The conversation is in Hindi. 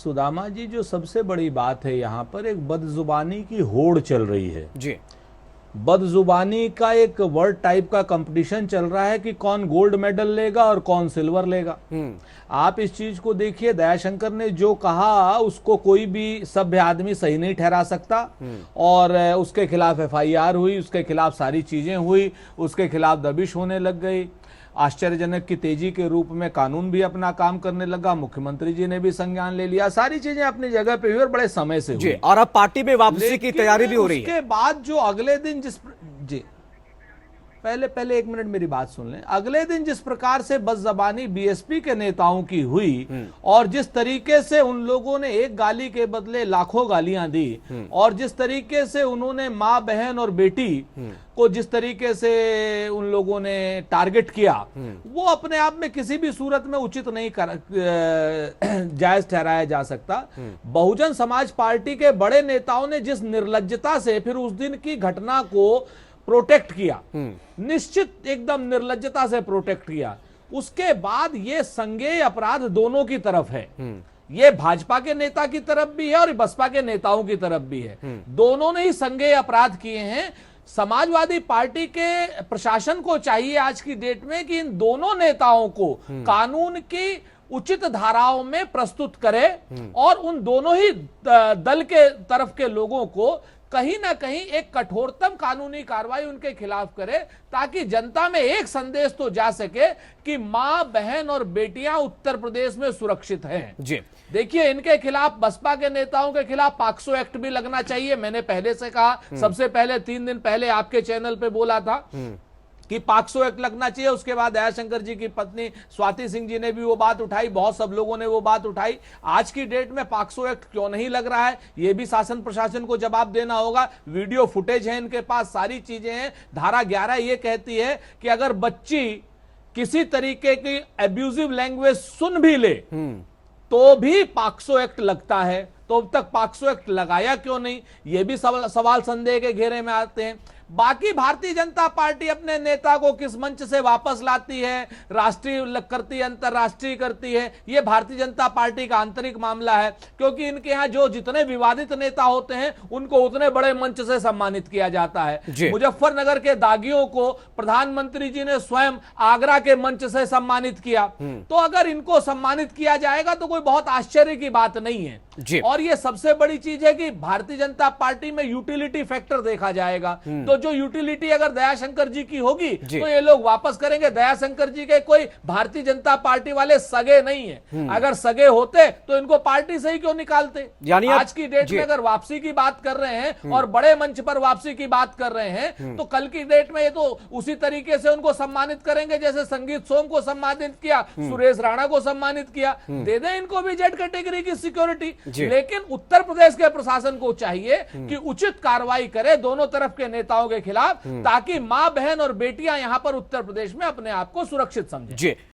सुदामा जी, जो सबसे बड़ी बात है यहाँ पर, एक बदजुबानी की होड़ चल रही है जी। बदजुबानी का एक वर्ड टाइप का कंपटीशन चल रहा है कि कौन गोल्ड मेडल लेगा और कौन सिल्वर लेगा। आप इस चीज को देखिए, दयाशंकर ने जो कहा उसको कोई भी सभ्य आदमी सही नहीं ठहरा सकता, और उसके खिलाफ एफआईआर हुई, उसके खिलाफ सारी चीजें हुई, उसके खिलाफ दबिश होने लग गई। आश्चर्यजनक की तेजी के रूप में कानून भी अपना काम करने लगा, मुख्यमंत्री जी ने भी संज्ञान ले लिया, सारी चीजें अपनी जगह पे हुई और बड़े समय से हुई। और अब पार्टी में वापसी की तैयारी भी हो रही है। उसके बाद जो अगले दिन जी पहले एक मिनट मेरी बात सुन लें। अगले दिन जिस प्रकार से बदजबानी बीएसपी के नेताओं की हुई और जिस तरीके से उन लोगों ने एक गाली के बदले लाखों गालियां दी, और जिस तरीके से उन्होंने मां बहन और बेटी को जिस तरीके से उन लोगों ने टारगेट किया, वो अपने आप में किसी भी सूरत में उचित नहीं जायज ठहराया जा सकता। बहुजन समाज पार्टी के बड़े नेताओं ने जिस निर्लज्जता से फिर उस दिन की घटना को प्रोटेक्ट किया, निश्चित एकदम निर्लज्जता से प्रोटेक्ट किया, उसके बाद ये संज्ञेय अपराध दोनों की तरफ है। ये भाजपा के नेता की तरफ भी है और बसपा के नेताओं की तरफ भी है। दोनों ने ही संज्ञेय अपराध किए हैं। समाजवादी पार्टी के प्रशासन को चाहिए आज की डेट में कि इन दोनों नेताओं को कानून की उचित धाराओं में प्रस्तुत करे और उन दोनों ही दल के तरफ के लोगों को कहीं ना कहीं एक कठोरतम कानूनी कार्रवाई उनके खिलाफ करे, ताकि जनता में एक संदेश तो जा सके कि मां बहन और बेटियां उत्तर प्रदेश में सुरक्षित हैं। जी देखिए, इनके खिलाफ, बसपा के नेताओं के खिलाफ पॉक्सो एक्ट भी लगना चाहिए। मैंने पहले से कहा, सबसे पहले 3 दिन पहले आपके चैनल पे बोला था कि पॉक्सो एक्ट लगना चाहिए। उसके बाद दयाशंकर जी की पत्नी स्वाति सिंह जी ने भी वो बात उठाई, बहुत सब लोगों ने वो बात उठाई। आज की डेट में पॉक्सो एक्ट क्यों नहीं लग रहा है, ये भी शासन प्रशासन को जवाब देना होगा। वीडियो फुटेज है इनके पास, सारी चीजें हैं। धारा 11 ये कहती है कि अगर बच्ची किसी तरीके की एब्यूजिव लैंग्वेज सुन भी ले तो भी पॉक्सो एक्ट लगता है। तो अब तक पॉक्सो एक्ट लगाया क्यों नहीं, ये भी सवाल संदेह के घेरे में आते हैं। बाकी भारतीय जनता पार्टी अपने नेता को किस मंच से वापस लाती है, राष्ट्रीय करती है, अंतरराष्ट्रीय करती है, यह भारतीय जनता पार्टी का आंतरिक मामला है। क्योंकि इनके यहां जो जितने विवादित नेता होते हैं उनको उतने बड़े मंच से सम्मानित किया जाता है। मुजफ्फरनगर के दागियों को प्रधानमंत्री जी ने स्वयं आगरा के मंच से सम्मानित किया, तो अगर इनको सम्मानित किया जाएगा तो कोई बहुत आश्चर्य की बात नहीं है। और यह सबसे बड़ी चीज है कि भारतीय जनता पार्टी में यूटिलिटी फैक्टर देखा जाएगा। तो जो यूटिलिटी अगर दयाशंकर जी की होगी तो ये लोग वापस करेंगे। दयाशंकर जी के कोई भारतीय जनता पार्टी वाले सगे नहीं है। अगर सगे होते तो इनको पार्टी से ही क्यों निकालते। यानी आज की डेट में अगर वापसी की बात कर रहे हैं और बड़े मंच पर वापसी की बात कर रहे हैं, तो कल की डेट में ये तो उसी तरीके से उनको सम्मानित करेंगे जैसे संगीत सोम को सम्मानित किया, सुरेश राणा को सम्मानित किया। दे दें इनको भी जेड कैटेगरी की सिक्योरिटी। लेकिन उत्तर प्रदेश के प्रशासन को चाहिए कि उचित कार्रवाई करे दोनों तरफ के नेताओं के खिलाफ, ताकि मां बहन और बेटियां यहां पर उत्तर प्रदेश में अपने आप को सुरक्षित समझें। जी